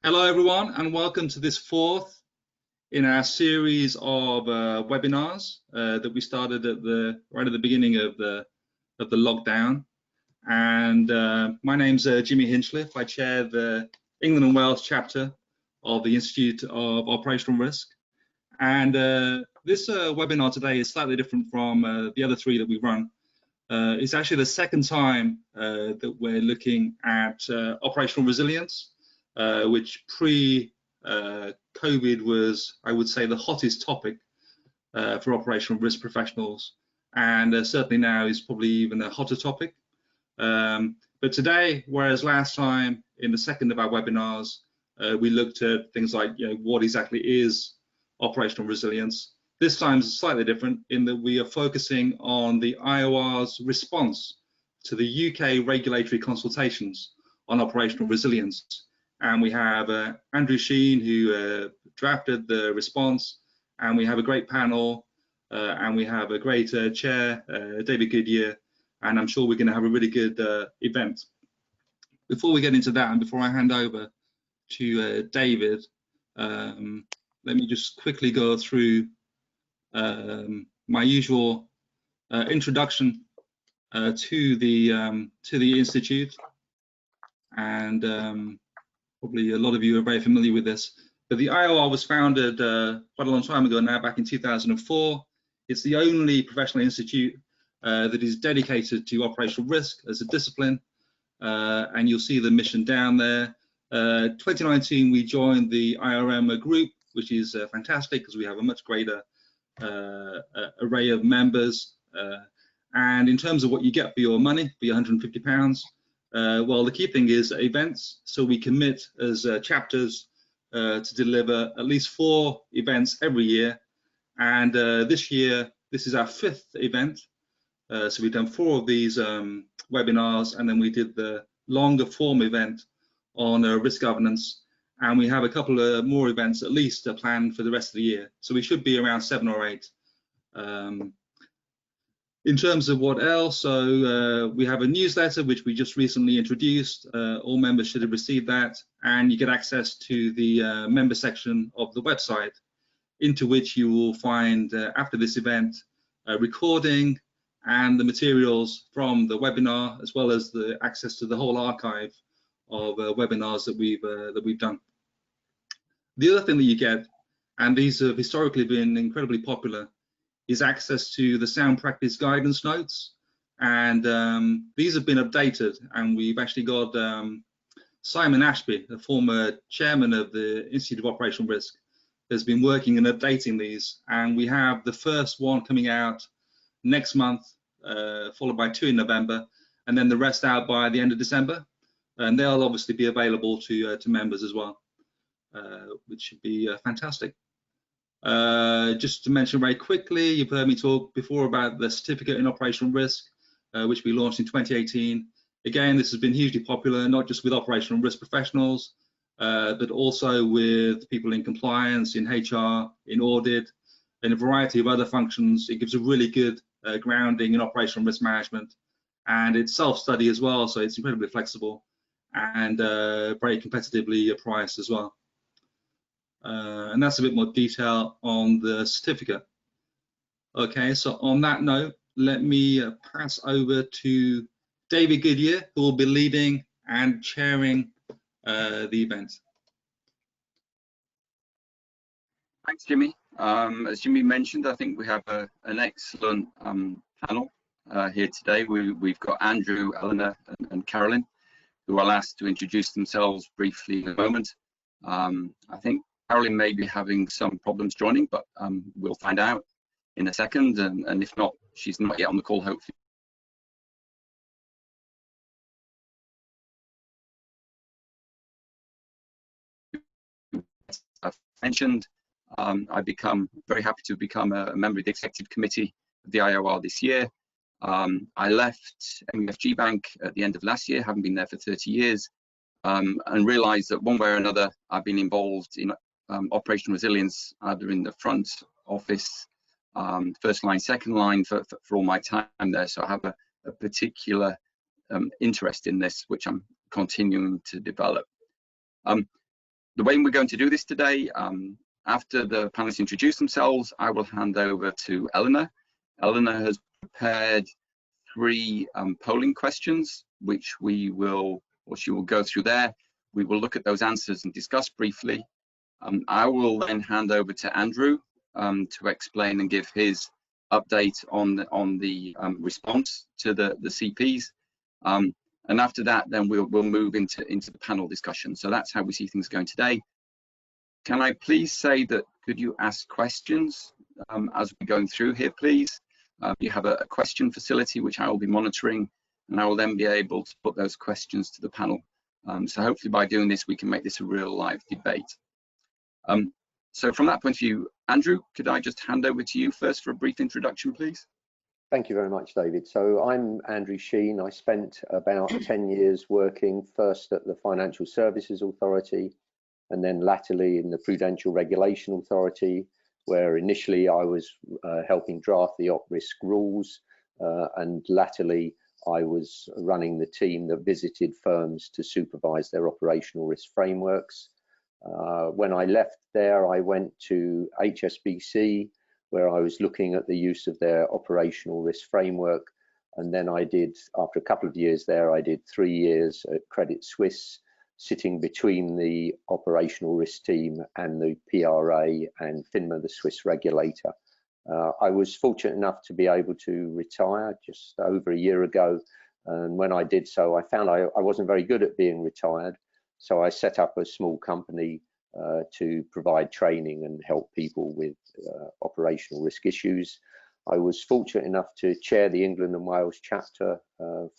Hello, everyone, and welcome to this fourth in our series of webinars that we started right at the beginning of the lockdown. And my name's Jimmy Hinchliffe. I chair the England and Wales chapter of the Institute of Operational Risk. And this webinar today is slightly different from the other three that we run. It's actually the second time that we're looking at operational resilience. Which pre-COVID was, I would say, the hottest topic for operational risk professionals, and certainly now is probably even a hotter topic. But today, whereas last time in the second of our webinars, we looked at things like, what exactly is operational resilience. This time is slightly different in that we are focusing on the IOR's response to the UK regulatory consultations on operational resilience. And we have Andrew Sheen, who drafted the response, and we have a great panel, and we have a great chair, David Goodyear, and I'm sure we're going to have a really good event. Before we get into that, and before I hand over to David, let me just quickly go through my usual introduction to the Institute, and probably a lot of you are very familiar with this, but the IOR was founded quite a long time ago now, back in 2004. It's the only professional institute that is dedicated to operational risk as a discipline, and you'll see the mission down there. 2019, we joined the IRM group, which is fantastic because we have a much greater array of members. And in terms of what you get for your money, for your £150, well, the key thing is events. So we commit as chapters to deliver at least 4 events every year. And this year, this is our 5th event. So we've done 4 of these webinars, and then we did the longer form event on risk governance. And we have a couple of more events at least planned for the rest of the year. So we should be around 7 or 8. In terms of what else, so we have a newsletter which we just recently introduced. All members should have received that, and you get access to the member section of the website, into which you will find after this event a recording and the materials from the webinar, as well as the access to the whole archive of webinars that we've done. The other thing that you get, and these have historically been incredibly popular, is access to the sound practice guidance notes, and these have been updated, and we've actually got Simon Ashby, the former chairman of the Institute of Operational Risk, has been working and updating these, and we have the first one coming out next month, followed by 2 in November, and then the rest out by the end of December, and they'll obviously be available to members as well, which should be fantastic. Just to mention very quickly, you've heard me talk before about the certificate in operational risk, which we launched in 2018. Again, this has been hugely popular, not just with operational risk professionals, but also with people in compliance, in HR, in audit, in a variety of other functions. It gives a really good grounding in operational risk management, and it's self-study as well, so it's incredibly flexible and very competitively priced as well. And that's a bit more detail on the certificate. Okay, so on that note, let me pass over to David Goodyear, who will be leading and chairing the event. Thanks, Jimmy. As Jimmy mentioned, I think we have an excellent panel here today. We've got Andrew, Eleanor, and Carolyn, who I'll ask to introduce themselves briefly in a moment. I think Carolyn may be having some problems joining, but we'll find out in a second, and if not, she's not yet on the call, hopefully. I've mentioned, I've become very happy to become a member of the executive committee of the IOR this year. I left MUFG Bank at the end of last year, having been there for 30 years, and realized that one way or another, I've been involved in operational resilience, either in the front office, first line, second line, for all my time there. So I have a particular interest in this, which I'm continuing to develop. The way we're going to do this today, after the panelists introduce themselves, I will hand over to Eleanor. Eleanor has prepared 3 polling questions, which she will go through there. We will look at those answers and discuss briefly. I will then hand over to Andrew to explain and give his update on the response to the CPs. And after that, then we'll move into the panel discussion. So that's how we see things going today. Can I please say that could you ask questions as we're going through here, please? You have a question facility which I will be monitoring, and I will then be able to put those questions to the panel. So hopefully by doing this, we can make this a real live debate. So from that point of view, Andrew, could I just hand over to you first for a brief introduction, please? Thank you very much, David. So I'm Andrew Sheen. I spent about 10 years working first at the Financial Services Authority and then latterly in the Prudential Regulation Authority, where initially I was helping draft the op risk rules and latterly I was running the team that visited firms to supervise their operational risk frameworks. When I left there, I went to HSBC, where I was looking at the use of their operational risk framework. And then I did, after a couple of years there, I did 3 years at Credit Suisse, sitting between the operational risk team and the PRA and FINMA, the Swiss regulator. I was fortunate enough to be able to retire just over a year ago. And when I did so, I found I wasn't very good at being retired. So I set up a small company to provide training and help people with operational risk issues. I was fortunate enough to chair the England and Wales chapter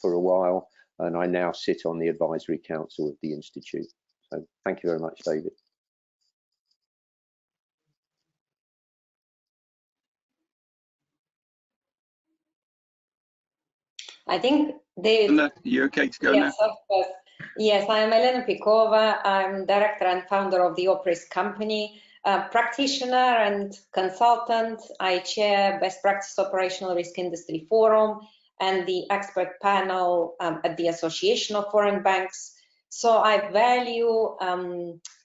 for a while, and I now sit on the advisory council of the Institute. So thank you very much, David. I think David. Are you okay to go now? Yes, of course. Yes, I am Elena Pikova. I'm director and founder of the OPRIS company, practitioner and consultant. I chair Best Practice Operational Risk Industry Forum and the expert panel at the Association of Foreign Banks. So I value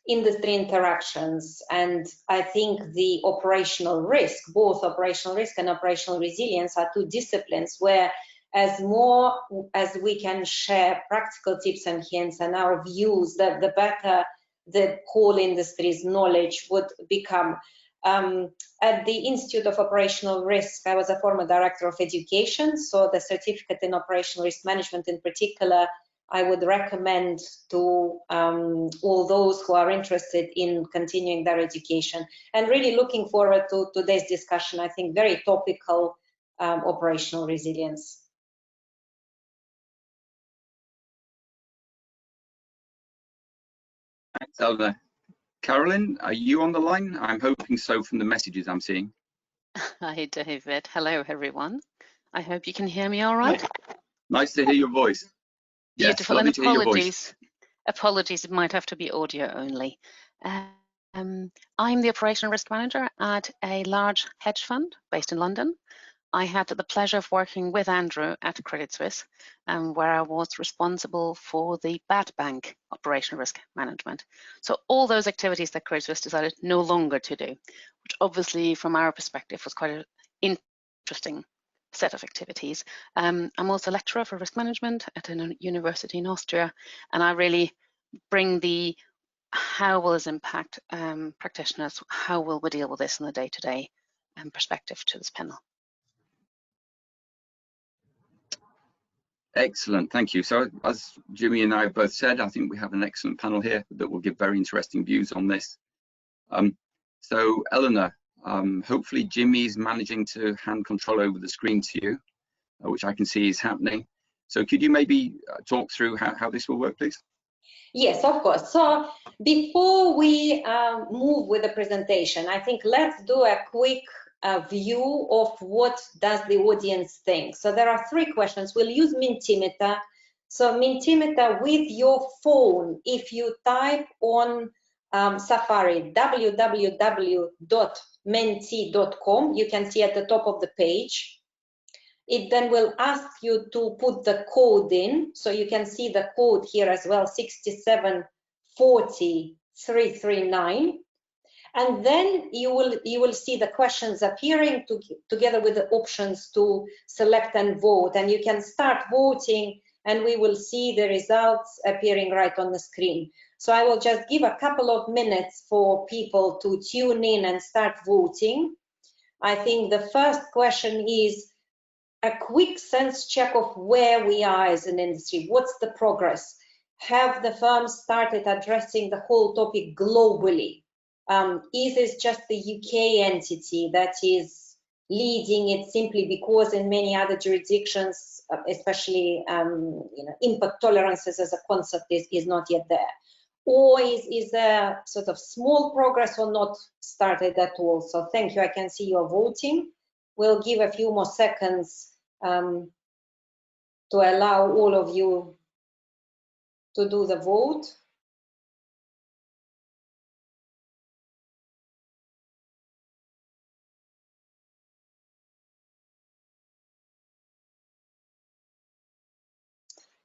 industry interactions, and I think the operational risk, both operational risk and operational resilience, are 2 disciplines where as more as we can share practical tips and hints and our views, the better the whole industry's knowledge would become. At the Institute of Operational Risk, I was a former director of education, so the certificate in operational risk management in particular, I would recommend to all those who are interested in continuing their education. And really looking forward to today's discussion. I think very topical, operational resilience. Thanks, Eleanor. Carolyn, are you on the line? I'm hoping so from the messages I'm seeing. Hi, David. Hello, everyone. I hope you can hear me all right. Nice to hear your voice. Beautiful, yes, and to hear your voice. Apologies, it might have to be audio only. I'm the operational risk manager at a large hedge fund based in London. I had the pleasure of working with Andrew at Credit Suisse, where I was responsible for the bad bank operational risk management. So all those activities that Credit Suisse decided no longer to do, which obviously from our perspective was quite an interesting set of activities. I'm also a lecturer for risk management at a university in Austria, and I really bring the how will this impact practitioners, how will we deal with this in the day-to-day perspective to this panel. Excellent, thank you. So as Jimmy and I have both said, I think we have an excellent panel here that will give very interesting views on this. So Eleanor, hopefully Jimmy is managing to hand control over the screen to you, which I can see is happening. So could you maybe talk through how this will work, please? Yes, of course. So before we move with the presentation, I think let's do a quick view of what does the audience think. So there are 3 questions. We'll use Mentimeter. So Mentimeter with your phone, if you type on Safari www.menti.com, you can see at the top of the page. It then will ask you to put the code in. So you can see the code here as well, 6740 339. And then you will see the questions appearing together with the options to select and vote. And you can start voting, and we will see the results appearing right on the screen. So I will just give a couple of minutes for people to tune in and start voting. I think the first question is a quick sense check of where we are as an industry. What's the progress? Have the firms started addressing the whole topic globally? Is this just the UK entity that is leading it simply because in many other jurisdictions, especially impact tolerances as a concept is not yet there? Or is there sort of small progress or not started at all? So thank you, I can see you're voting. We'll give a few more seconds to allow all of you to do the vote.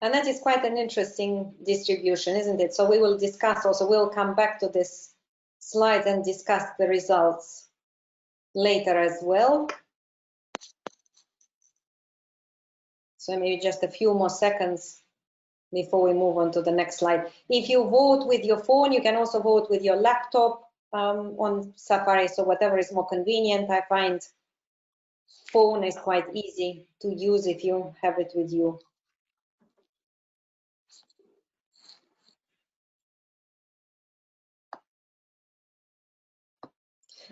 And that is quite an interesting distribution, isn't it? So we will discuss also, we'll come back to this slide and discuss the results later as well. So maybe just a few more seconds before we move on to the next slide. If you vote with your phone, you can also vote with your laptop on Safari, so whatever is more convenient. I find phone is quite easy to use if you have it with you.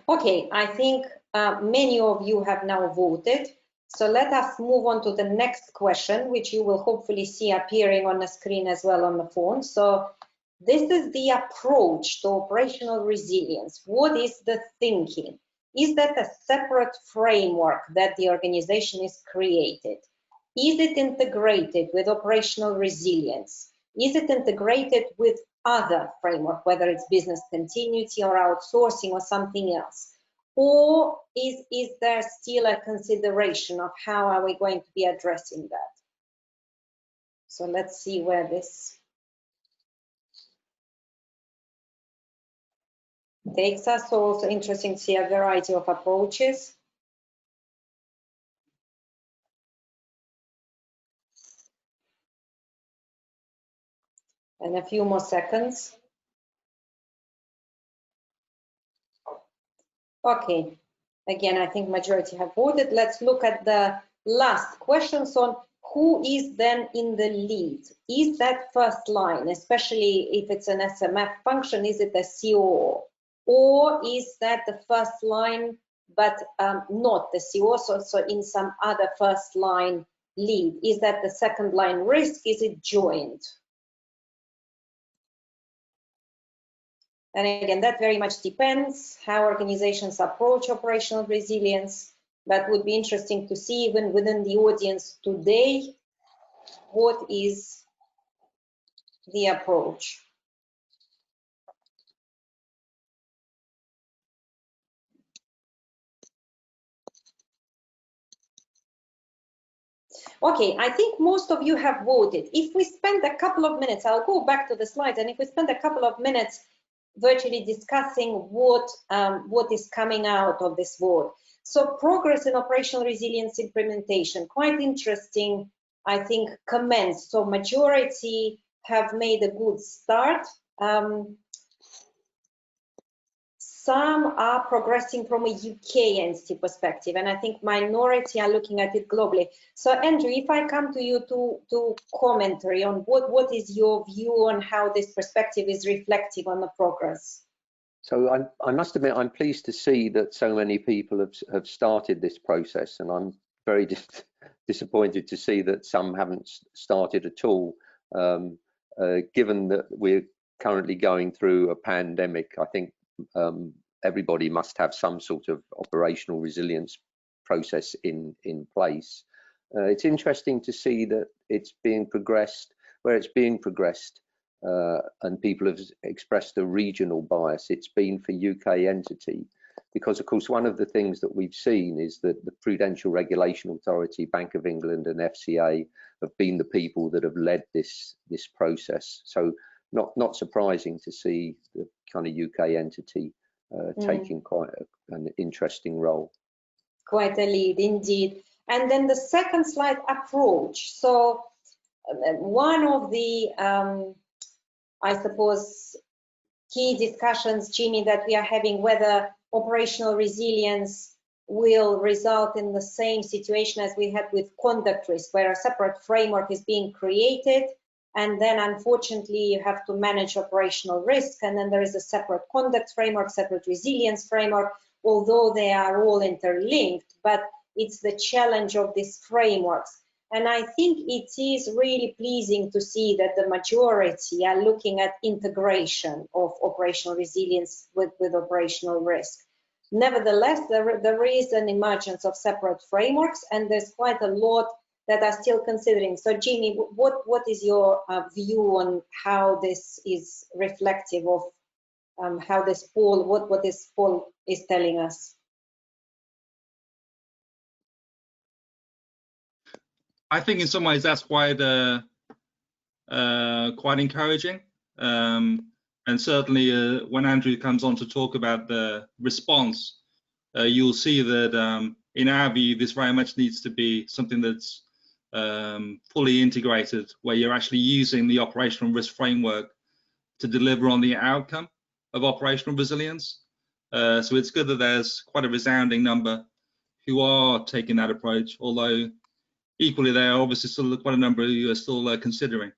Okay, I think many of you have now voted. So let us move on to the next question, which you will hopefully see appearing on the screen as well on the phone. So this is the approach to operational resilience. What is the thinking? Is that a separate framework that the organization is created? Is it integrated with operational resilience? Is it integrated with other framework, whether it's business continuity or outsourcing or something else? Or is there still a consideration of how are we going to be addressing that? So let's see where this takes us. So also interesting to see a variety of approaches. And a few more seconds. Okay, again, I think majority have voted. Let's look at the last questions on who is then in the lead. Is that first line, especially if it's an SMF function, is it a COO? Or is that the first line, but not the COO, so in some other first line lead? Is that the second line risk? Is it joint? And again, that very much depends how organizations approach operational resilience. That would be interesting to see even within the audience today, what is the approach? Okay, I think most of you have voted. If we spend a couple of minutes, I'll go back to the slides, and if we spend a couple of minutes virtually discussing what is coming out of this vote. So progress in operational resilience implementation, quite interesting, I think, comments. So majority have made a good start. Some are progressing from a UK entity perspective, and I think minority are looking at it globally. So Andrew, if I come to you to commentary on what is your view on how this perspective is reflecting on the progress? So I must admit, I'm pleased to see that so many people have started this process, and I'm very disappointed to see that some haven't started at all. Given that we're currently going through a pandemic, I think everybody must have some sort of operational resilience process in place. It's interesting to see that it's being progressed where it's being progressed, and people have expressed a regional bias. It's been for UK entity, because of course one of the things that we've seen is that the Prudential Regulation Authority, Bank of England and FCA have been the people that have led this process. So not surprising to see the kind of UK entity taking quite an interesting role. Quite a lead indeed. And then the second slide, approach. So one of the, I suppose, key discussions, Jimmy, that we are having, whether operational resilience will result in the same situation as we had with conduct risk, where a separate framework is being created, and then unfortunately you have to manage operational risk, and then there is a separate conduct framework, separate resilience framework, although they are all interlinked, but it's the challenge of these frameworks. And I think it is really pleasing to see that the majority are looking at integration of operational resilience with operational risk. Nevertheless, there is an emergence of separate frameworks, and there's quite a lot that are still considering. So Jimmy, what is your view on how this is reflective of how this poll, what this poll is telling us? I think in some ways that's quite encouraging, and certainly when Andrew comes on to talk about the response, you'll see that in our view this very much needs to be something that's fully integrated, where you're actually using the operational risk framework to deliver on the outcome of operational resilience. So it's good that there's quite a resounding number who are taking that approach, although equally there are obviously still quite a number who are still considering.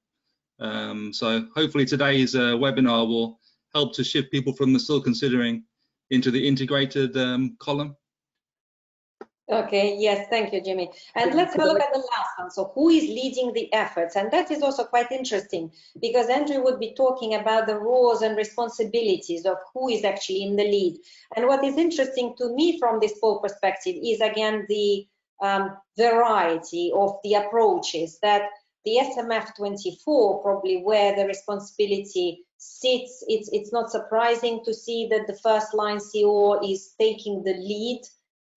So hopefully today's webinar will help to shift people from the still considering into the integrated column. Okay, yes, thank you, Jimmy. And let's have a look at the last one. So who is leading the efforts? And that is also quite interesting, because Andrew would be talking about the roles and responsibilities of who is actually in the lead. And what is interesting to me from this poll perspective is, again, the variety of the approaches, that the SMF24, probably where the responsibility sits, it's not surprising to see that the first line COO is taking the lead,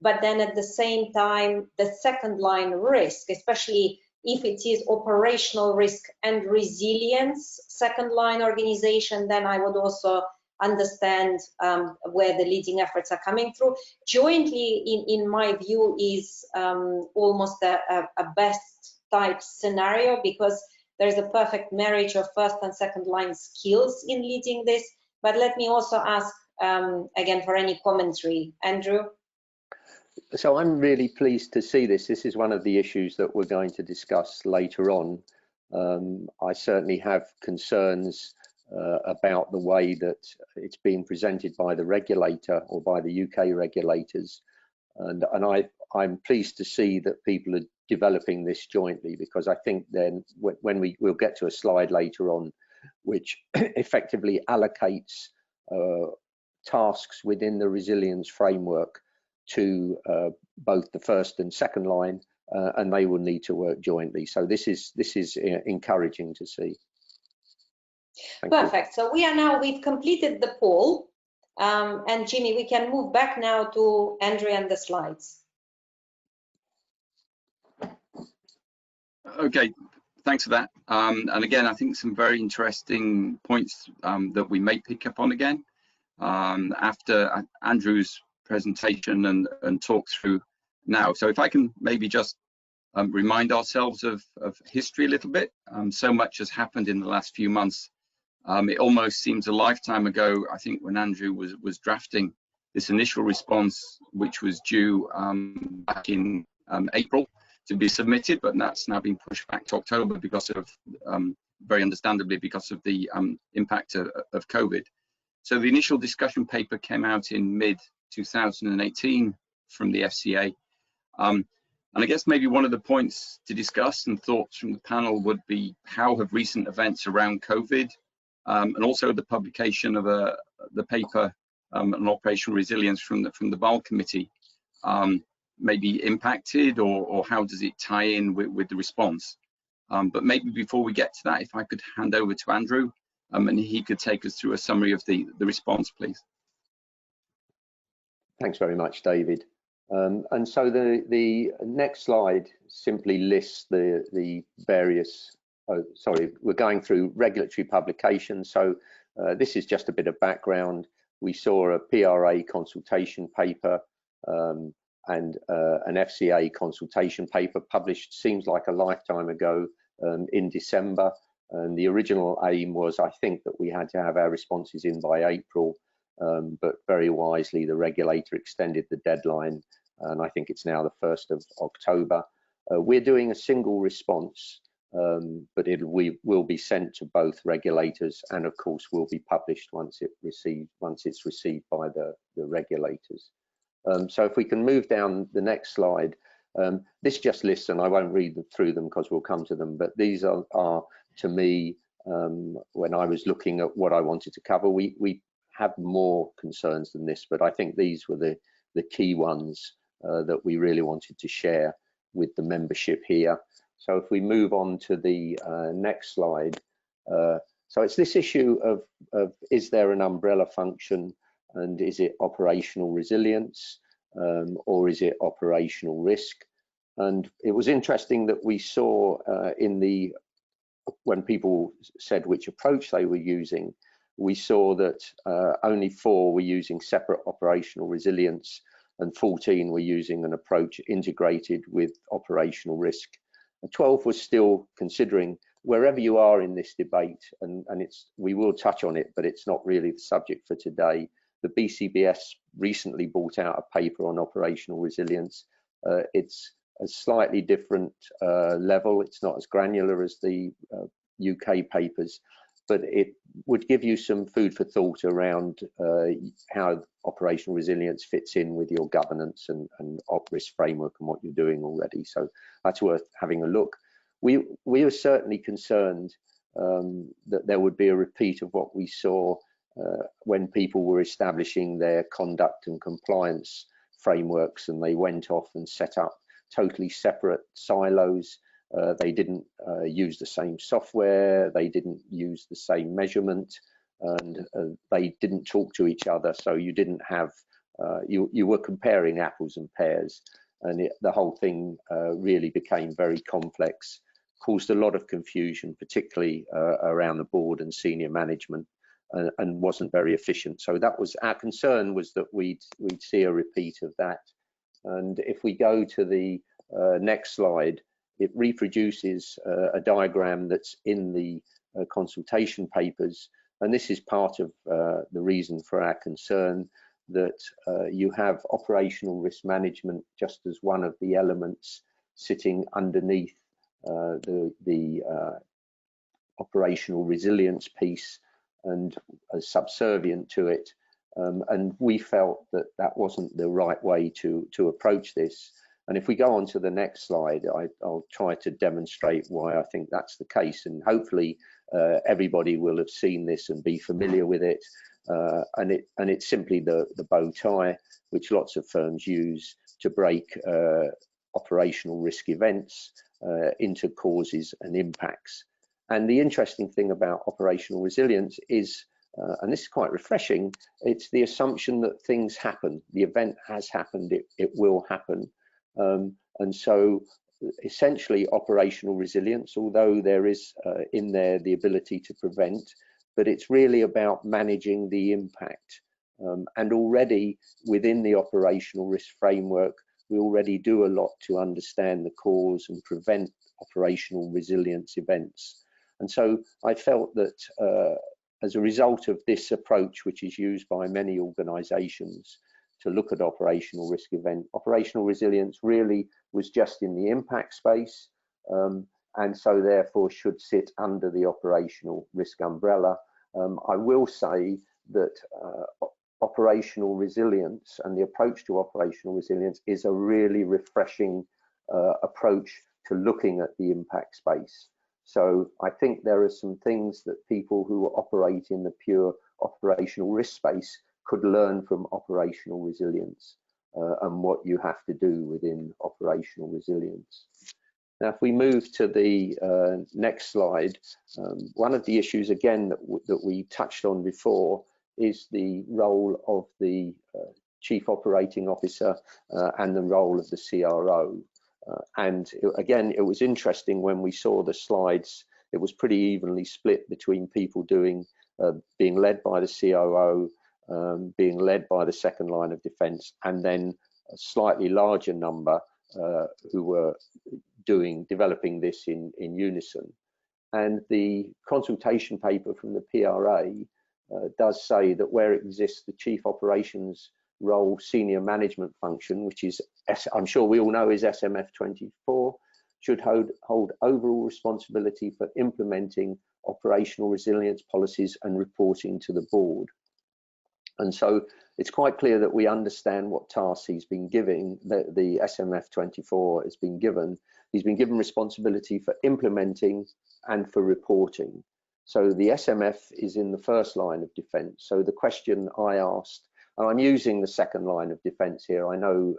but then at the same time, the second line risk, especially if it is operational risk and resilience, second line organization, then I would also understand where the leading efforts are coming through. Jointly, in my view, is almost a best type scenario, because there is a perfect marriage of first and second line skills in leading this. But let me also ask again for any commentary. Andrew? So I'm really pleased to see this. This is one of the issues that we're going to discuss later on. I certainly have concerns about the way that it's being presented by the regulator or by the UK regulators, and I'm pleased to see that people are developing this jointly, because I think then when we'll get to a slide later on which effectively allocates tasks within the resilience framework to both the first and second line, and they will need to work jointly. So this is encouraging to see. Perfect. So we've completed the poll, and Jimmy, we can move back now to Andrew and the slides. Okay, thanks for that. And again, I think some very interesting points that we may pick up on again after Andrew's presentation and talk through now. So if I can maybe just remind ourselves of history a little bit. So much has happened in the last few months. It almost seems a lifetime ago, I think, when Andrew was drafting this initial response, which was due back in April to be submitted, but that's now been pushed back to October because of, very understandably, because of the impact of COVID. So the initial discussion paper came out in mid-2018 from the FCA. And I guess maybe one of the points to discuss and thoughts from the panel would be how have recent events around COVID and also the publication of the paper on operational resilience from the BAL committee maybe impacted, or how does it tie in with the response? But maybe before we get to that, if I could hand over to Andrew and he could take us through a summary of the response, please. Thanks very much, David. And so the next slide simply lists the various, we're going through regulatory publications. So This is just a bit of background. We saw a PRA consultation paper and an FCA consultation paper published, seems like a lifetime ago, in December. And the original aim was, I think, that we had to have our responses in by April, but very wisely the regulator extended the deadline, and I think it's now the 1st of October. We're doing a single response, but we will be sent to both regulators, and of course will be published once it's received by the regulators. So if we can move down the next slide, this just lists, and I won't read through them because we'll come to them, but these are to me, when I was looking at what I wanted to cover, we have more concerns than this, but I think these were the key ones that we really wanted to share with the membership here. So if we move on to the next slide, so it's this issue of is there an umbrella function, and is it operational resilience, or is it operational risk? And it was interesting that we saw when people said which approach they were using, we saw that only 4 were using separate operational resilience and 14 were using an approach integrated with operational risk. And 12 was still considering. Wherever you are in this debate, and we will touch on it, but it's not really the subject for today. The BCBS recently brought out a paper on operational resilience. It's a slightly different level. It's not as granular as the UK papers, but it would give you some food for thought around how operational resilience fits in with your governance and op risk framework and what you're doing already. So that's worth having a look. We are certainly concerned that there would be a repeat of what we saw when people were establishing their conduct and compliance frameworks, and they went off and set up totally separate silos. They didn't use the same software, they didn't use the same measurement, and they didn't talk to each other. So you didn't have, you were comparing apples and pears, and the whole thing really became very complex, caused a lot of confusion, particularly around the board and senior management, and wasn't very efficient. So that was our concern, was that we'd see a repeat of that. And if we go to the next slide, it reproduces a diagram that's in the consultation papers, and this is part of the reason for our concern, that you have operational risk management just as one of the elements sitting underneath the operational resilience piece and subservient to it. And we felt that that wasn't the right way to approach this. And if we go on to the next slide, I'll try to demonstrate why I think that's the case. And hopefully everybody will have seen this and be familiar with it. And it's simply the bow tie, which lots of firms use to break operational risk events into causes and impacts. And the interesting thing about operational resilience is, and this is quite refreshing, it's the assumption that things happen. The event has happened, it will happen. And so essentially operational resilience, although there is in there the ability to prevent, but it's really about managing the impact. And already within the operational risk framework, we already do a lot to understand the cause and prevent operational resilience events. And so I felt that as a result of this approach, which is used by many organizations to look at operational risk event, operational resilience really was just in the impact space, and so therefore should sit under the operational risk umbrella. I will say that operational resilience and the approach to operational resilience is a really refreshing approach to looking at the impact space. So I think there are some things that people who operate in the pure operational risk space could learn from operational resilience and what you have to do within operational resilience. Now, if we move to the next slide, one of the issues again that we touched on before is the role of the Chief Operating Officer and the role of the CRO. And again, it was interesting when we saw the slides, it was pretty evenly split between people doing being led by the COO, being led by the second line of defence, and then a slightly larger number who were developing this in unison. And the consultation paper from the PRA does say that where it exists the chief operations role senior management function, which is, I'm sure we all know, is SMF 24, should hold overall responsibility for implementing operational resilience policies and reporting to the board. And so it's quite clear that we understand what tasks he's been giving, that the SMF 24 has been given. He's been given responsibility for implementing and for reporting. So the SMF is in the first line of defence. So the question I asked, and I'm using the second line of defence here, I know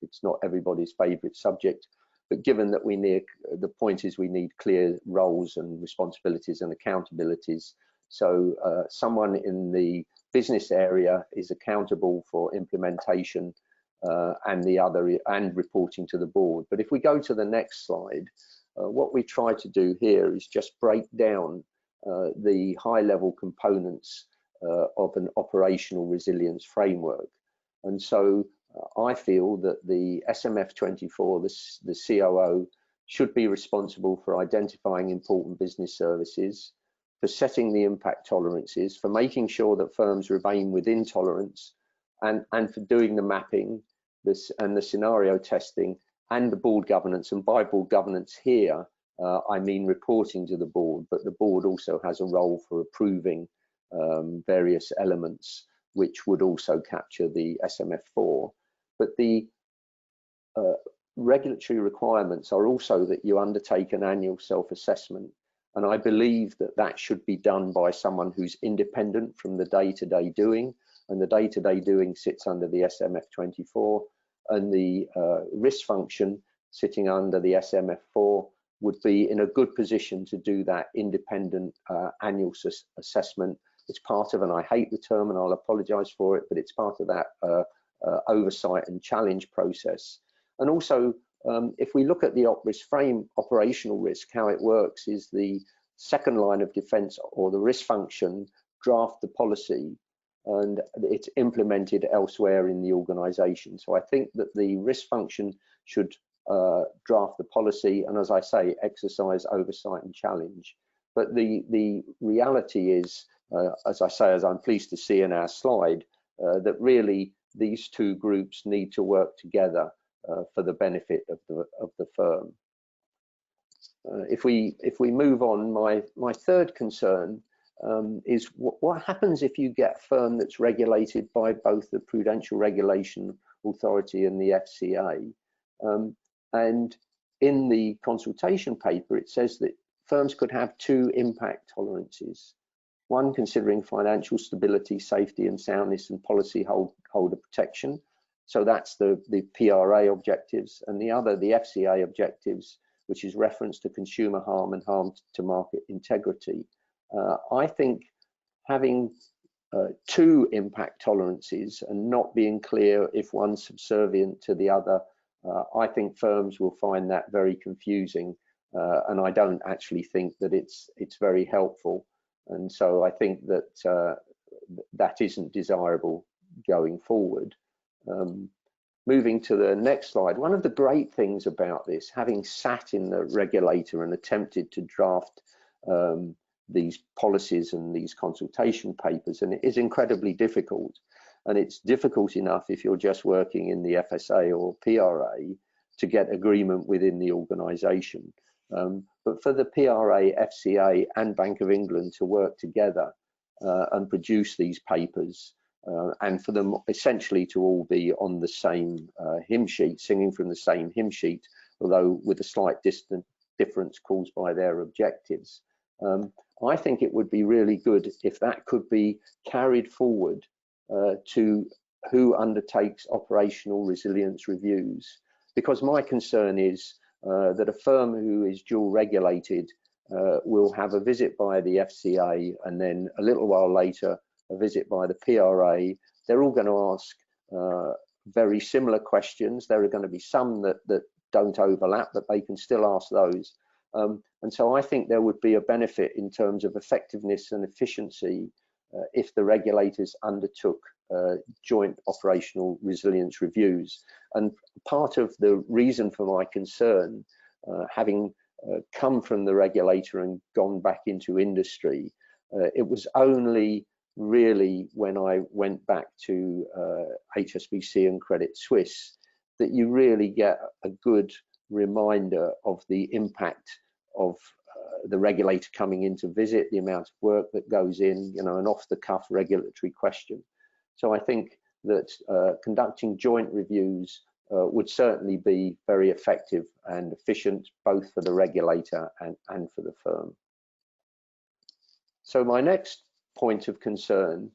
it's not everybody's favourite subject, but given that the point is we need clear roles and responsibilities and accountabilities. So someone in the business area is accountable for implementation and reporting to the board. But if we go to the next slide, what we try to do here is just break down the high-level components of an operational resilience framework. And so I feel that the SMF 24, the COO, should be responsible for identifying important business services, for setting the impact tolerances, for making sure that firms remain within tolerance, and for doing the mapping and the scenario testing and the board governance. And by board governance here, I mean reporting to the board, but the board also has a role for approving various elements, which would also capture the SMF4. But the regulatory requirements are also that you undertake an annual self-assessment. And I believe that that should be done by someone who's independent from the day-to-day doing, and the day-to-day doing sits under the SMF 24, and the risk function sitting under the SMF4 would be in a good position to do that independent annual assessment. It's part of, and I hate the term and I'll apologise for it, but it's part of that oversight and challenge process. And also, if we look at the operational risk, how it works is the second line of defence or the risk function draft the policy and it's implemented elsewhere in the organisation. So I think that the risk function should draft the policy and, as I say, exercise oversight and challenge. But the reality is, as I say, as I'm pleased to see in our slide, that really these two groups need to work together for the benefit of the firm. If we move on, my third concern is what happens if you get a firm that's regulated by both the Prudential Regulation Authority and the FCA. And in the consultation paper, it says that firms could have two impact tolerances. One considering financial stability, safety and soundness and policy holder protection. So that's the PRA objectives, and the other, the FCA objectives, which is reference to consumer harm and harm to market integrity. I think having two impact tolerances and not being clear if one's subservient to the other, I think firms will find that very confusing, and I don't actually think that it's very helpful. And so I think that that isn't desirable going forward. Moving to the next slide, one of the great things about this, having sat in the regulator and attempted to draft these policies and these consultation papers, and it is incredibly difficult, and it's difficult enough if you're just working in the FSA or PRA to get agreement within the organisation. But for the PRA, FCA and Bank of England to work together and produce these papers, and for them essentially to all be on the same hymn sheet, singing from the same hymn sheet, although with a slight difference caused by their objectives. I think it would be really good if that could be carried forward to who undertakes operational resilience reviews, because my concern is that a firm who is dual regulated will have a visit by the FCA and then a little while later a visit by the PRA. They're all going to ask very similar questions. There are going to be some that don't overlap, but they can still ask those. And And so I think there would be a benefit in terms of effectiveness and efficiency if the regulators undertook joint operational resilience reviews. And part of the reason for my concern, having come from the regulator and gone back into industry, it was only really when I went back to HSBC and Credit Suisse that you really get a good reminder of the impact of the regulator coming in to visit, the amount of work that goes in, you know, an off-the-cuff regulatory question. So I think that conducting joint reviews would certainly be very effective and efficient, both for the regulator and for the firm. So my next point of concern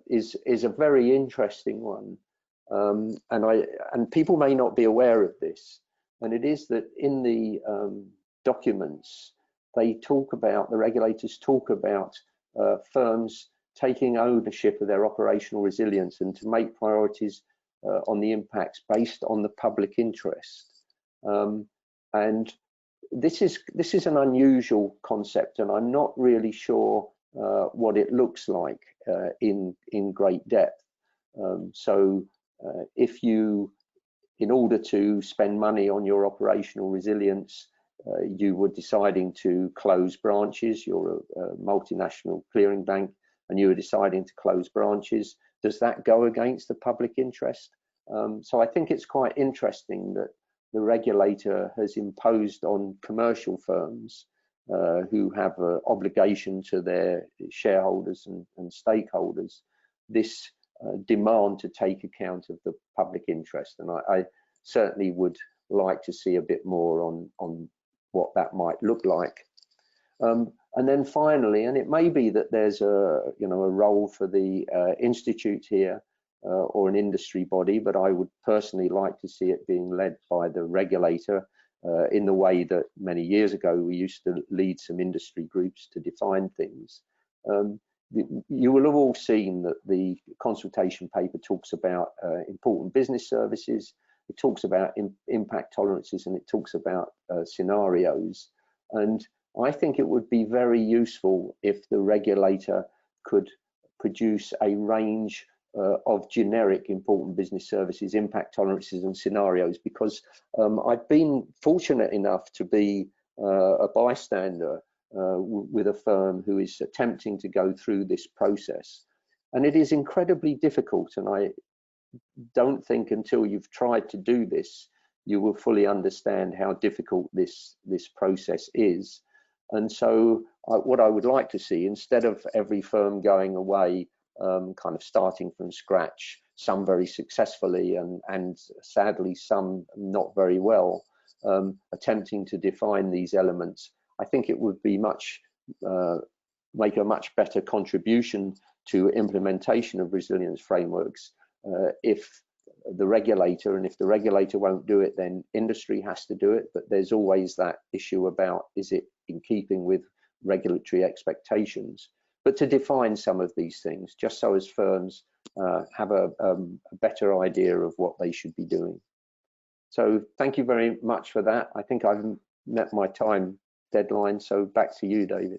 is a very interesting one, and people may not be aware of this, and it is that in the documents they talk about, the regulators talk about firms taking ownership of their operational resilience and to make priorities on the impacts based on the public interest. And this is an unusual concept, and I'm not really sure what it looks like in great depth. So if you, in order to spend money on your operational resilience, you were deciding to close branches, you're a multinational clearing bank, and you were deciding to close branches, does that go against the public interest? So I think it's quite interesting that the regulator has imposed on commercial firms who have an obligation to their shareholders and stakeholders this demand to take account of the public interest. And I certainly would like to see a bit more on what that might look like. And then finally, and it may be that there's a role for the institute here or an industry body, but I would personally like to see it being led by the regulator in the way that many years ago we used to lead some industry groups to define things. You will have all seen that the consultation paper talks about important business services, it talks about impact tolerances, and it talks about scenarios. And I think it would be very useful if the regulator could produce a range of generic important business services, impact tolerances and scenarios, because I've been fortunate enough to be a bystander with a firm who is attempting to go through this process. And it is incredibly difficult, and I don't think until you've tried to do this, you will fully understand how difficult this process is. And so what I would like to see, instead of every firm going away kind of starting from scratch, some very successfully and sadly some not very well, attempting to define these elements, I think it would be make a much better contribution to implementation of resilience frameworks if the regulator, and if the regulator won't do it, then industry has to do it. But there's always that issue about, is it in keeping with regulatory expectations? But to define some of these things, just so as firms have a better idea of what they should be doing. So thank you very much for that. I think I've met my time deadline, so back to you, David.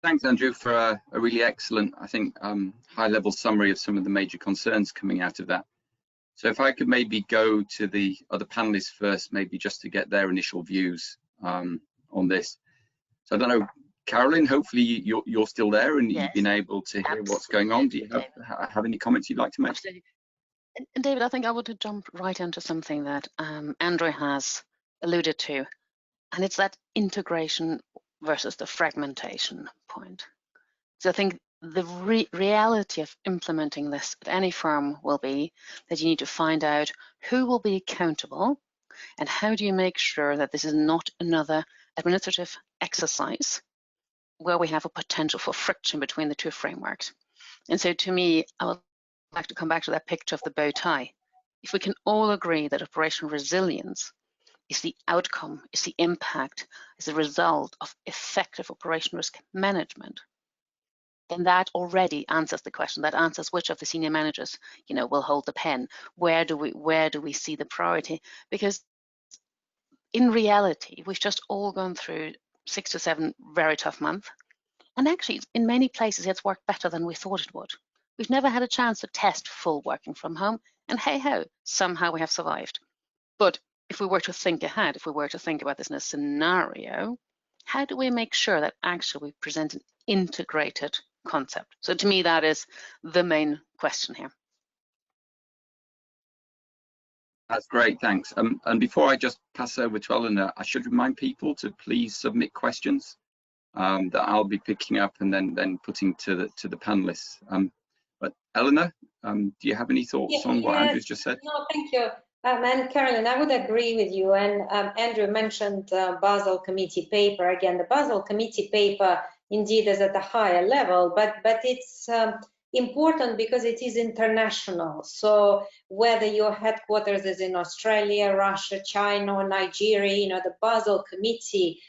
Thanks, Andrew, for a really excellent, I think, high-level summary of some of the major concerns coming out of that. So if I could maybe go to the other panelists first, maybe just to get their initial views on this. So I don't know, Carolyn, hopefully you're still there and you've been able to hear what's going on. Do you have any comments you'd like to make? Absolutely. And David, I think I want to jump right into something that Andrew has alluded to, and it's that integration versus the fragmentation point. So I think the reality of implementing this at any firm will be that you need to find out who will be accountable and how do you make sure that this is not another administrative exercise where we have a potential for friction between the two frameworks. And so to me, I would like to come back to that picture of the bow tie. If we can all agree that operational resilience is the outcome, is the impact, is the result of effective operational risk management, then that already answers the question. That answers which of the senior managers, will hold the pen. Where do we see the priority? Because in reality, we've just all gone through 6 to 7 very tough months. And actually, in many places, it's worked better than we thought it would. We've never had a chance to test full working from home. And hey ho, somehow we have survived. But if we were to think ahead, if we were to think about this in a scenario, how do we make sure that actually we present an integrated concept? So to me, that is the main question here. That's great, thanks. And before I just pass over to Eleanor, I should remind people to please submit questions that I'll be picking up and then putting to the panelists. But Eleanor, do you have any thoughts on what Andrew's just said? No, thank you. And Carolyn, I would agree with you. And Andrew mentioned Basel Committee paper. Again, the Basel Committee paper indeed is at a higher level, but it's important because it is international. So whether your headquarters is in Australia, Russia, China, or Nigeria, the Basel Committee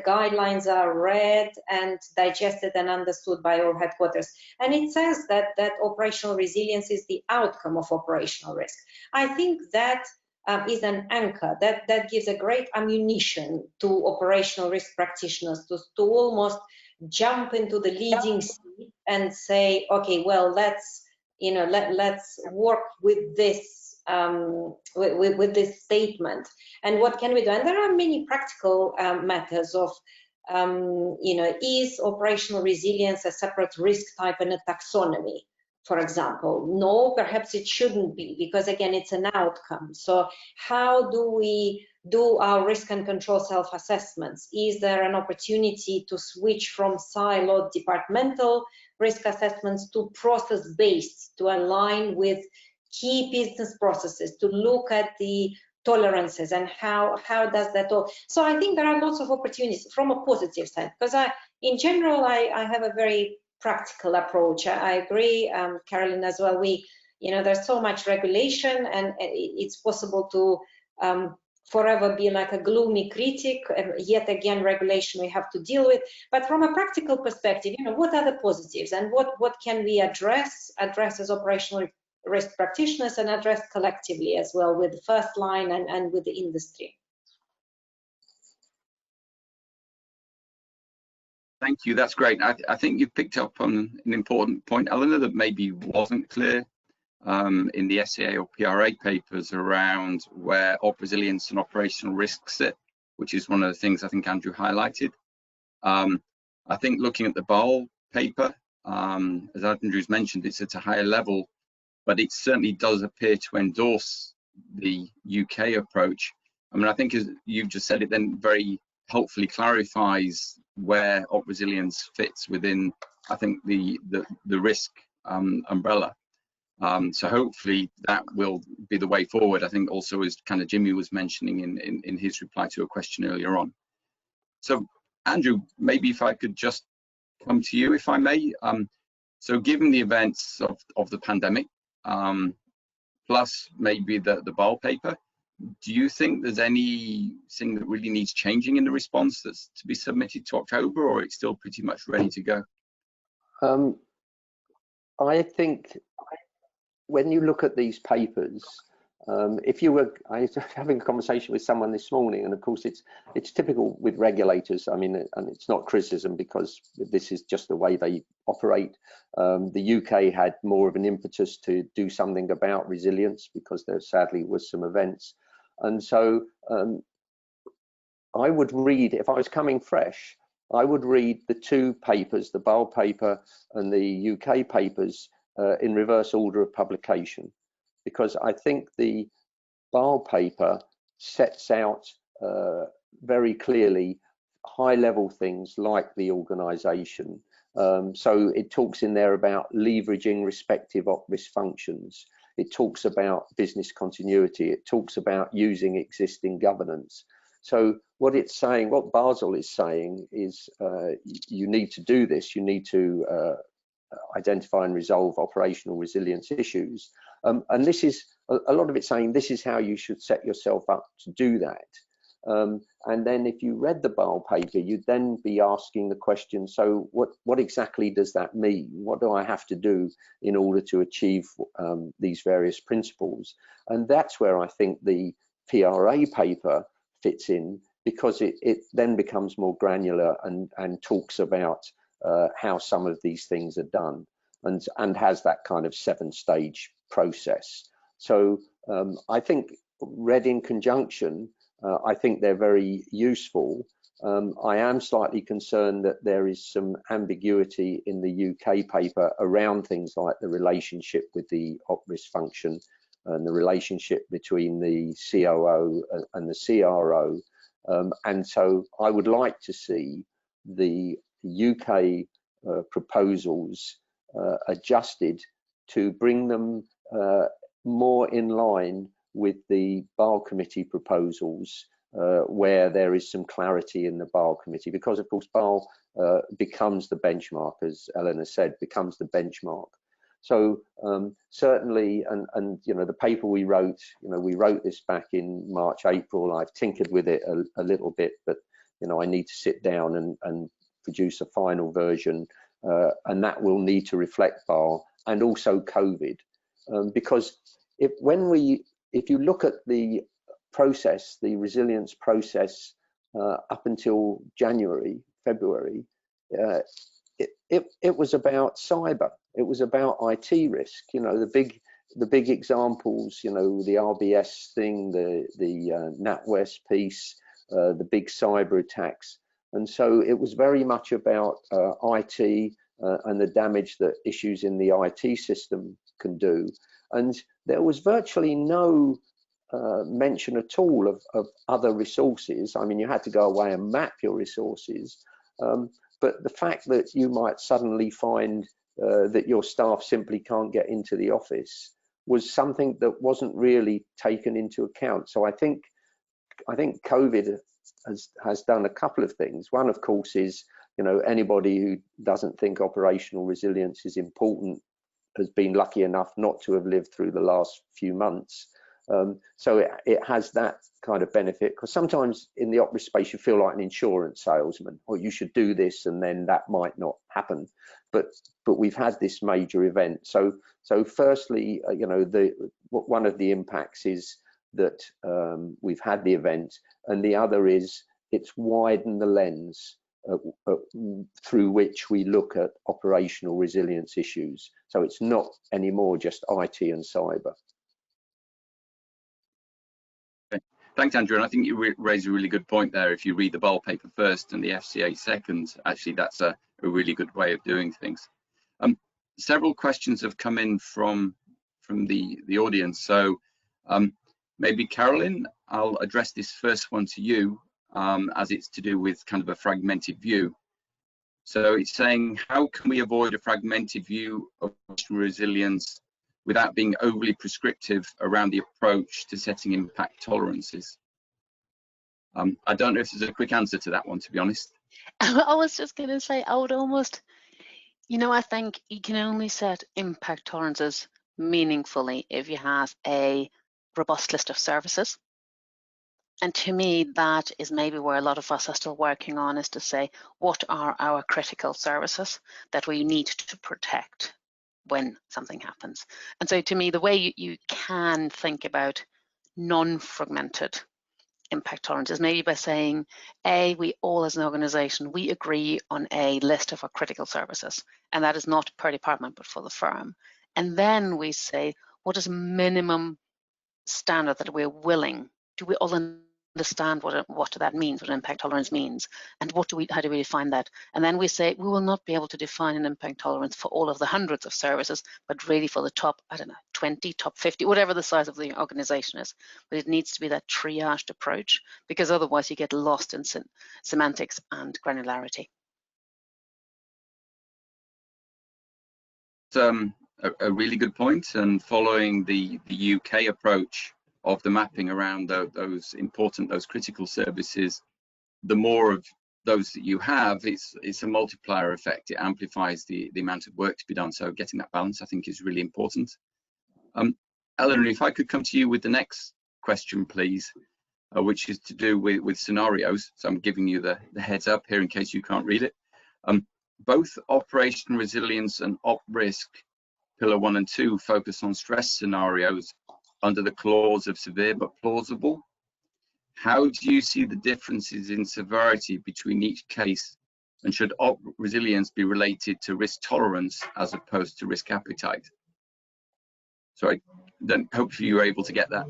guidelines are read and digested and understood by all headquarters. And it says that operational resilience is the outcome of operational risk. I think that is an anchor that gives a great ammunition to operational risk practitioners to almost jump into the leading seat and say, okay, well, let's work with this with this statement, and what can we do? And there are many practical matters of is operational resilience a separate risk type in a taxonomy, for example? No, perhaps it shouldn't be, because again, it's an outcome. So how do we do our risk and control self-assessments? Is there an opportunity to switch from siloed departmental risk assessments to process-based, to align with key business processes, to look at the tolerances and how does that all? So I think there are lots of opportunities from a positive side, because in general, I have a very practical approach. I agree, Carolyn, as well. There's so much regulation, and it's possible to forever be like a gloomy critic. Yet again, regulation we have to deal with. But from a practical perspective, what are the positives, and what can we address as operational risk practitioners, and address collectively as well with the first line and with the industry? Thank you, that's great. I think you've picked up on an important point, Eleanor, that maybe wasn't clear in the SCA or PRA papers around where op resilience and operational risk sit, which is one of the things I think Andrew highlighted. I think looking at the BAL paper, as Andrew's mentioned, it's at a higher level, but it certainly does appear to endorse the UK approach. I mean, I think as you've just said, it then very helpfully clarifies where op resilience fits within, I think, the risk umbrella. So hopefully that will be the way forward. I think also, as kind of Jimmy was mentioning in his reply to a question earlier on. So Andrew, maybe if I could just come to you, if I may. So given the events of the pandemic, plus maybe the BAL paper, do you think there's anything that really needs changing in the response that's to be submitted to October, or it's still pretty much ready to go? I think when you look at these papers, I was having a conversation with someone this morning, and of course it's typical with regulators. I mean, and it's not criticism, because this is just the way they operate. The UK had more of an impetus to do something about resilience, because there sadly was some events. And so I would read, if I was coming fresh, I would read the two papers, the BAL paper and the UK papers, in reverse order of publication, because I think the BAL paper sets out very clearly high-level things like the organisation. So it talks in there about leveraging respective op risk functions. It talks about business continuity. It talks about using existing governance. So what it's saying, what Basel is saying is you need to do this. You need to identify and resolve operational resilience issues. And this is, a lot of it saying this is how you should set yourself up to do that. And then if you read the BAL paper, you'd then be asking the question, so what exactly does that mean? What do I have to do in order to achieve these various principles? And that's where I think the PRA paper fits in, because it then becomes more granular and talks about how some of these things are done, and has that kind of 7-stage process. So I think read in conjunction, I think they're very useful. I am slightly concerned that there is some ambiguity in the UK paper around things like the relationship with the op-risk function and the relationship between the COO and the CRO. And so I would like to see the UK proposals adjusted to bring them more in line with the Basel Committee proposals, where there is some clarity in the Basel Committee, because of course Basel becomes the benchmark, as Eleanor said, becomes the benchmark. So certainly, and you know, the paper we wrote, you know, we wrote this back in March, April. I've tinkered with it a little bit, but you know, I need to sit down and produce a final version, and that will need to reflect Basel and also COVID, because if you look at the process, the resilience process up until January, February, it was about cyber. It was about IT risk. You know, the big examples. You know, the RBS thing, the NatWest piece, the big cyber attacks, and so it was very much about IT and the damage that issues in the IT system can do. And there was virtually no mention at all of other resources. I mean, you had to go away and map your resources, but the fact that you might suddenly find that your staff simply can't get into the office was something that wasn't really taken into account. So I think COVID has done a couple of things. One, of course, is, you know, anybody who doesn't think operational resilience is important has been lucky enough not to have lived through the last few months. So it has that kind of benefit, because sometimes in the op risk space you feel like an insurance salesman, or you should do this and then that might not happen. But we've had this major event. So firstly, you know, one of the impacts is that we've had the event, and the other is it's widened the lens through which we look at operational resilience issues. So it's not anymore just IT and cyber. Thanks, Andrew. And I think you raise a really good point there. If you read the Basel paper first and the FCA second, actually that's a really good way of doing things. Several questions have come in from the audience. So maybe Carolyn, I'll address this first one to you, as it's to do with kind of a fragmented view. So it's saying, how can we avoid a fragmented view of resilience without being overly prescriptive around the approach to setting impact tolerances? I don't know if there's a quick answer to that one, to be honest. I was just going to say, I would almost, you know, I think you can only set impact tolerances meaningfully if you have a robust list of services. And to me, that is maybe where a lot of us are still working on, is to say, what are our critical services that we need to protect when something happens? And so to me, the way you can think about non-fragmented impact tolerances, maybe by saying, we all as an organization, we agree on a list of our critical services, and that is not per department, but for the firm. And then we say, what is minimum standard that we're willing? Do we all understand what that means, what an impact tolerance means, and how do we define that? And then we say we will not be able to define an impact tolerance for all of the hundreds of services, but really for the top, I don't know, 20, top 50, whatever the size of the organization is. But it needs to be that triaged approach, because otherwise you get lost in semantics and granularity. A really good point, and following the UK approach of the mapping around those critical services, the more of those that you have, it's a multiplier effect. It amplifies the amount of work to be done. So getting that balance, I think, is really important. Eleanor, if I could come to you with the next question, please, which is to do with scenarios. So I'm giving you the heads up here in case you can't read it. Both operation resilience and op risk pillar 1 and 2 focus on stress scenarios under the clause of severe but plausible. how do you see the differences in severity between each case? And should op resilience be related to risk tolerance as opposed to risk appetite? So then hopefully you were able to get that.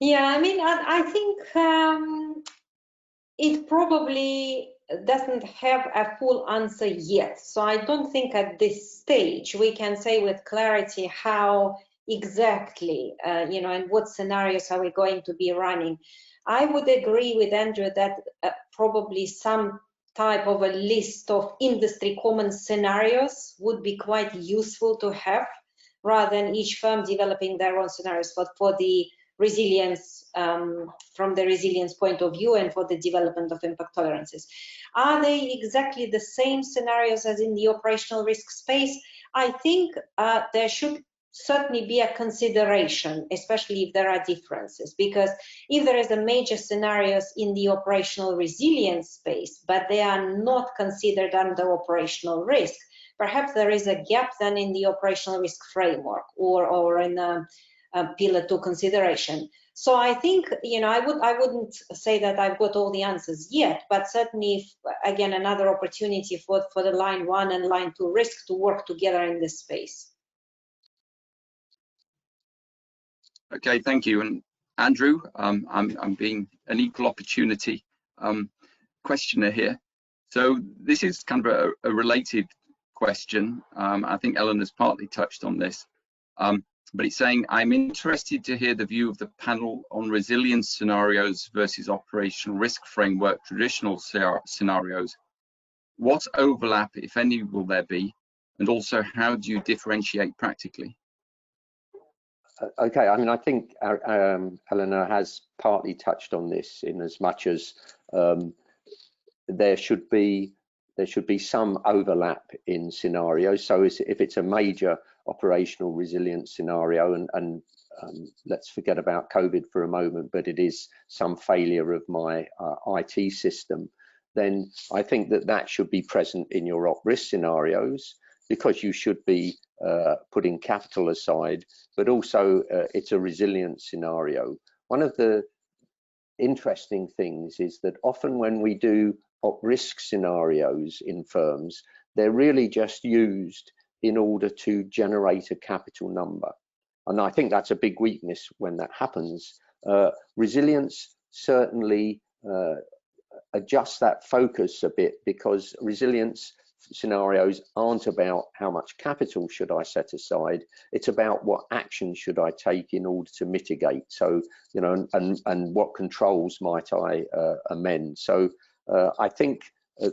Yeah, I mean, I think it probably doesn't have a full answer yet. So I don't think at this stage we can say with clarity how exactly, you know, and what scenarios are we going to be running. I would agree with Andrew that probably some type of a list of industry common scenarios would be quite useful to have, rather than each firm developing their own scenarios, but for the resilience, from the resilience point of view and for the development of impact tolerances. Are they exactly the same scenarios as in the operational risk space? I think there should certainly be a consideration, especially if there are differences, because if there is a major scenarios in the operational resilience space, but they are not considered under operational risk, perhaps there is a gap then in the operational risk framework or in a pillar 2 consideration. So I think, you know, I wouldn't say that I've got all the answers yet, but certainly, again, another opportunity for the line 1 and line 2 risk to work together in this space. Okay, thank you. And Andrew, I'm being an equal opportunity questioner here. So this is kind of a related question. I think Ellen has partly touched on this, but it's saying, I'm interested to hear the view of the panel on resilience scenarios versus operational risk framework traditional scenarios. What overlap, if any, will there be? And also, how do you differentiate practically? Okay, I mean, I think Eleanor has partly touched on this in as much as there should be some overlap in scenarios. So if it's a major operational resilience scenario, and let's forget about COVID for a moment, but it is some failure of my IT system, then I think that should be present in your op risk scenarios, because you should be putting capital aside, but also it's a resilient scenario. One of the interesting things is that often when we do op risk scenarios in firms, they're really just used in order to generate a capital number. And I think that's a big weakness when that happens. Resilience certainly adjusts that focus a bit, because resilience scenarios aren't about how much capital should I set aside, it's about what action should I take in order to mitigate. So, you know, and what controls might I amend. So I think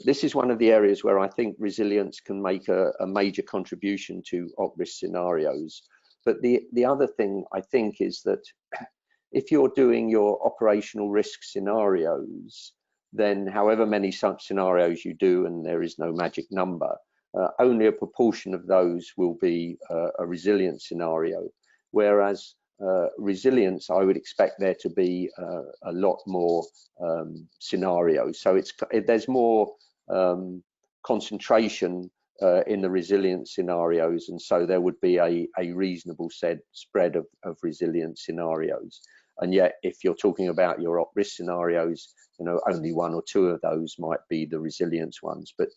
this is one of the areas where I think resilience can make a major contribution to op risk scenarios. But the other thing I think is that if you're doing your operational risk scenarios, then however many scenarios you do, and there is no magic number, only a proportion of those will be a resilient scenario. Whereas resilience, I would expect there to be a lot more scenarios. So there's more concentration in the resilient scenarios, and so there would be a reasonable spread of resilient scenarios. And yet, if you're talking about your op risk scenarios, you know, only 1 or 2 of those might be the resilience ones. But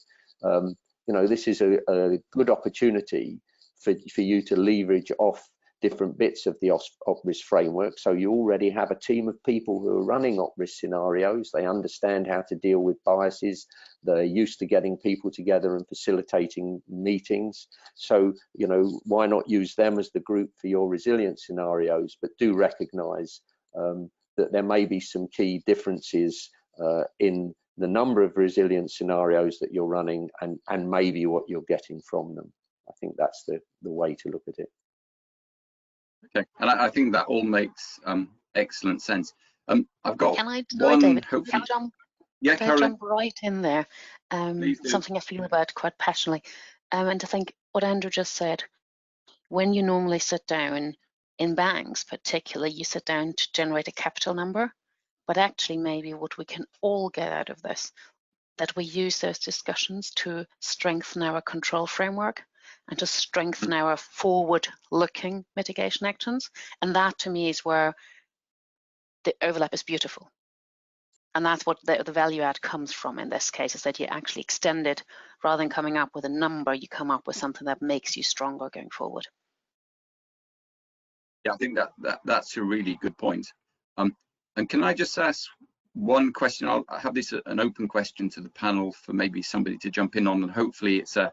you know, this is a good opportunity for you to leverage off different bits of the op risk framework. So you already have a team of people who are running op risk scenarios. They understand how to deal with biases. They're used to getting people together and facilitating meetings. So, you know, why not use them as the group for your resilience scenarios? But do recognize that there may be some key differences in the number of resilience scenarios that you're running, and maybe what you're getting from them. I think that's the way to look at it. Okay, and I think that all makes excellent sense. I've got David, hopefully. Can I jump right in there? Something I feel about quite passionately, and to think what Andrew just said. When you normally sit down in banks, particularly, you sit down to generate a capital number, but actually maybe what we can all get out of this, that we use those discussions to strengthen our control framework and to strengthen our forward-looking mitigation actions. And that, to me, is where the overlap is beautiful. And that's what the value add comes from in this case, is that you actually extend it. Rather than coming up with a number, you come up with something that makes you stronger going forward. Yeah, I think that's a really good point. And can I just ask one question? I'll have this an open question to the panel for maybe somebody to jump in on, and hopefully it's a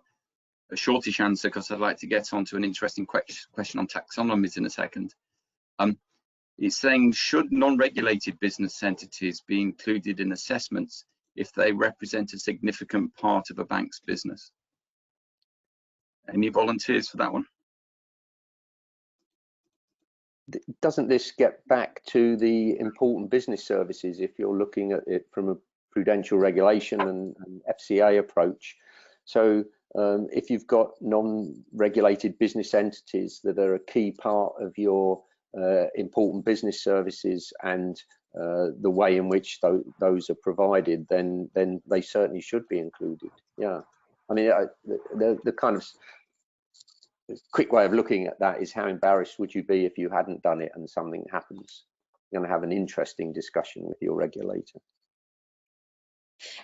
shortish answer, because I'd like to get on to an interesting question on taxonomies in a second. It's saying, should non-regulated business entities be included in assessments if they represent a significant part of a bank's business? Any volunteers for that one? Doesn't this get back to the important business services if you're looking at it from a prudential regulation and FCA approach? So if you've got non-regulated business entities that are a key part of your important business services and the way in which those are provided, then they certainly should be included. Yeah, I mean, the kind of quick way of looking at that is, how embarrassed would you be if you hadn't done it and something happens? You're going to have an interesting discussion with your regulator.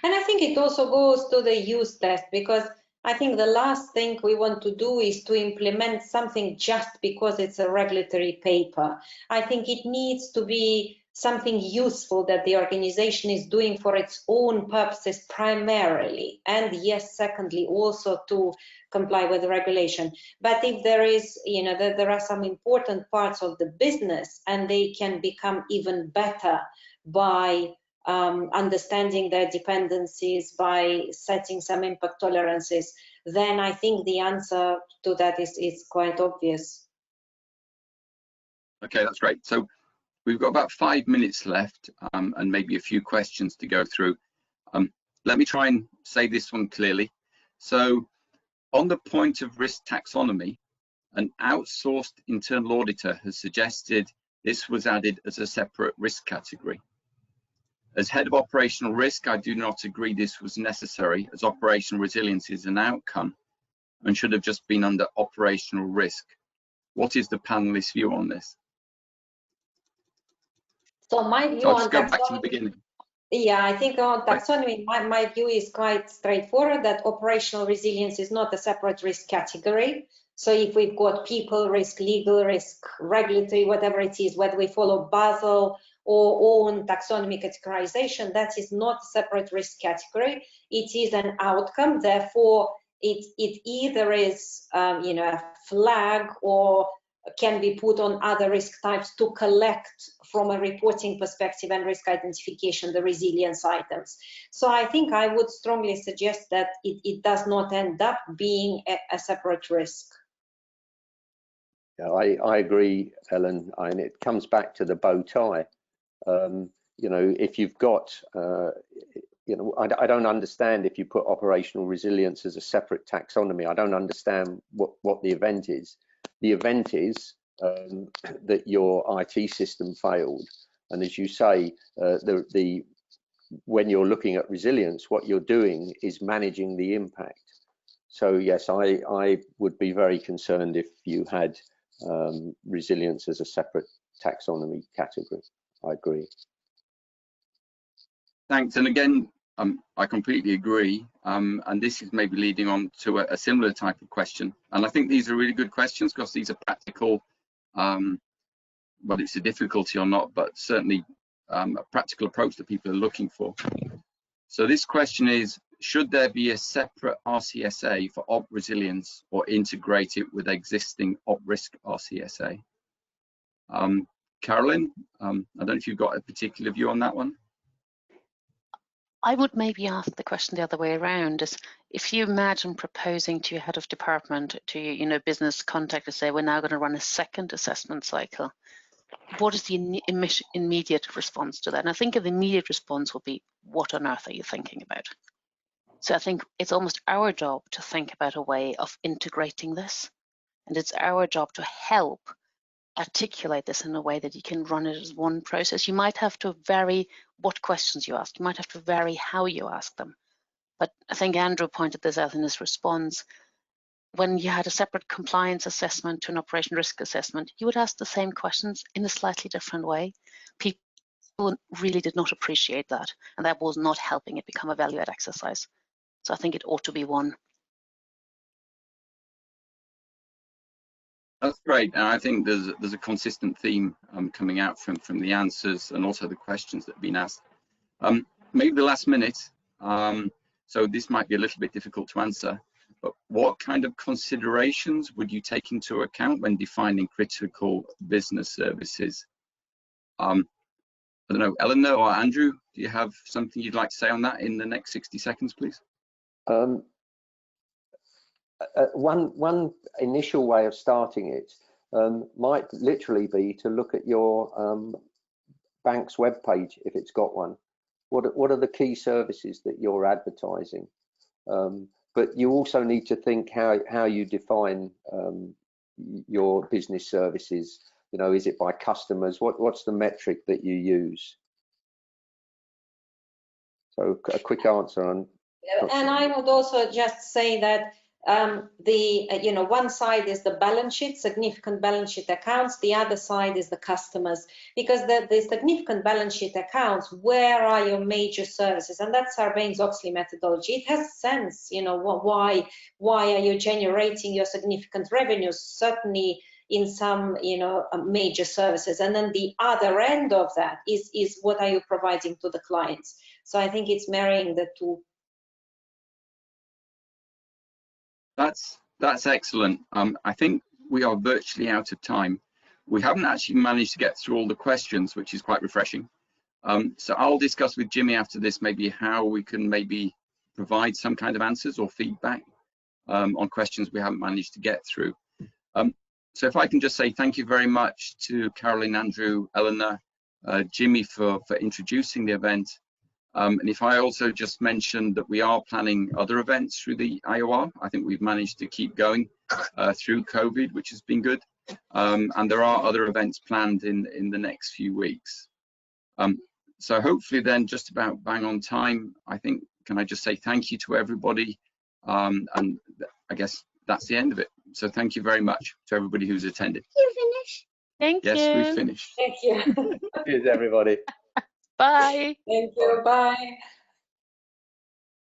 And I think it also goes to the use test, because I think the last thing we want to do is to implement something just because it's a regulatory paper. I think it needs to be something useful that the organization is doing for its own purposes primarily, and yes, secondly, also to comply with the regulation. But if there is, you know, there are some important parts of the business and they can become even better by understanding their dependencies, by setting some impact tolerances, then I think the answer to that is quite obvious. Okay, that's great. So we've got about 5 minutes left, and maybe a few questions to go through. Let me try and say this one clearly. So on the point of risk taxonomy, an outsourced internal auditor has suggested this was added as a separate risk category. As head of operational risk, I do not agree this was necessary, as operational resilience is an outcome and should have just been under operational risk. What is the panelist's view on this? So my view I'll on just go back to the taxonomy, beginning. yeah, I think on taxonomy, my view is quite straightforward, that operational resilience is not a separate risk category. So if we've got people risk, legal risk, regulatory, whatever it is, whether we follow Basel or own taxonomy categorization, that is not a separate risk category. It is an outcome. Therefore, it either is you know, a flag, or can be put on other risk types to collect from a reporting perspective and risk identification the resilience items. So I think I would strongly suggest that it does not end up being a separate risk. Yeah, I agree, Ellen, and it comes back to the bow tie. You know, if you've got, you know, I don't understand if you put operational resilience as a separate taxonomy. I don't understand what the event is. The event is that your IT system failed, and as you say, when you're looking at resilience, what you're doing is managing the impact. So yes, I would be very concerned if you had resilience as a separate taxonomy category. I agree. Thanks. And again, I completely agree. And this is maybe leading on to a similar type of question. And I think these are really good questions, because these are practical, whether it's a difficulty or not, but certainly a practical approach that people are looking for. So this question is, should there be a separate RCSA for op resilience, or integrate it with existing op risk RCSA? Carolyn, I don't know if you've got a particular view on that one. I would maybe ask the question the other way around, is if you imagine proposing to your head of department, to your business contact, to say we're now going to run a second assessment cycle, what is the immediate response to that? And I think the immediate response will be, what on earth are you thinking about? So I think it's almost our job to think about a way of integrating this, and it's our job to help articulate this in a way that you can run it as one process. You might have to vary what questions you ask. You might have to vary how you ask them. But I think Andrew pointed this out in his response. When you had a separate compliance assessment to an operation risk assessment, you would ask the same questions in a slightly different way. People really did not appreciate that, and that was not helping it become a value-add exercise. So I think it ought to be one. That's great, and I think there's a consistent theme coming out from the answers and also the questions that have been asked. Maybe the last minute, so this might be a little bit difficult to answer, but what kind of considerations would you take into account when defining critical business services? I don't know, Eleanor or Andrew, do you have something you'd like to say on that in the next 60 seconds, please? One initial way of starting it might literally be to look at your bank's webpage, if it's got one. What are the key services that you're advertising? But you also need to think how you define your business services. You know, is it by customers? What's the metric that you use? So a quick answer on. And I would also just say that one side is the balance sheet, significant balance sheet accounts, the other side is the customers, because the significant balance sheet accounts, where are your major services? And that's Sarbanes-Oxley methodology. It has sense, you know, why are you generating your significant revenues? Certainly in some, you know, major services. And then the other end of that is what are you providing to the clients? So I think it's marrying the two. That's excellent. I think we are virtually out of time. We haven't actually managed to get through all the questions, which is quite refreshing. So I'll discuss with Jimmy after this maybe how we can maybe provide some kind of answers or feedback on questions we haven't managed to get through. So if I can just say thank you very much to Caroline, Andrew, Eleanor, Jimmy for introducing the event. And if I also just mention that we are planning other events through the IOR, I think we've managed to keep going through COVID, which has been good. And there are other events planned in the next few weeks. So hopefully then just about bang on time, I think, can I just say thank you to everybody? And I guess that's the end of it. So thank you very much to everybody who's attended. You finished? Thank you. Yes, we've finished. Thank you. Cheers, everybody. Bye. Thank you. Bye.